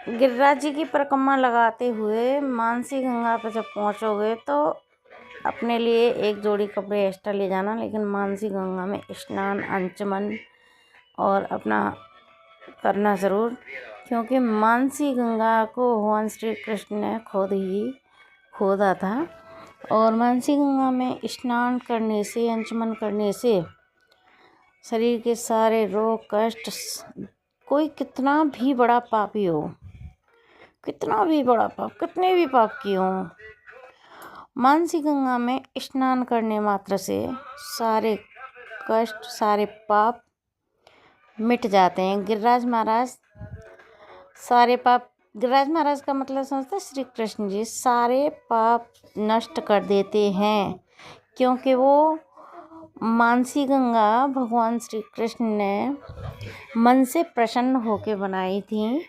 गिरिराज जी की परिक्रमा लगाते हुए मानसी गंगा पर जब पहुँचोगे तो अपने लिए एक जोड़ी कपड़े एक्स्ट्रा ले जाना, लेकिन मानसी गंगा में स्नान अंचमन और अपना करना ज़रूर, क्योंकि मानसी गंगा को भगवान श्री कृष्ण ने खुद ही खोदा था। और मानसी गंगा में स्नान करने से, अंचमन करने से शरीर के सारे रोग कष्ट, कोई कितना भी बड़ा पापी हो, कितना भी बड़ा पाप, कितने भी पाप किए हों, मानसी गंगा में स्नान करने मात्र से सारे कष्ट, सारे पाप मिट जाते हैं। गिरिराज महाराज सारे पाप, गिरिराज महाराज का मतलब समझते हैं श्री कृष्ण जी, सारे पाप नष्ट कर देते हैं, क्योंकि वो मानसी गंगा भगवान श्री कृष्ण ने मन से प्रसन्न होकर बनाई थी।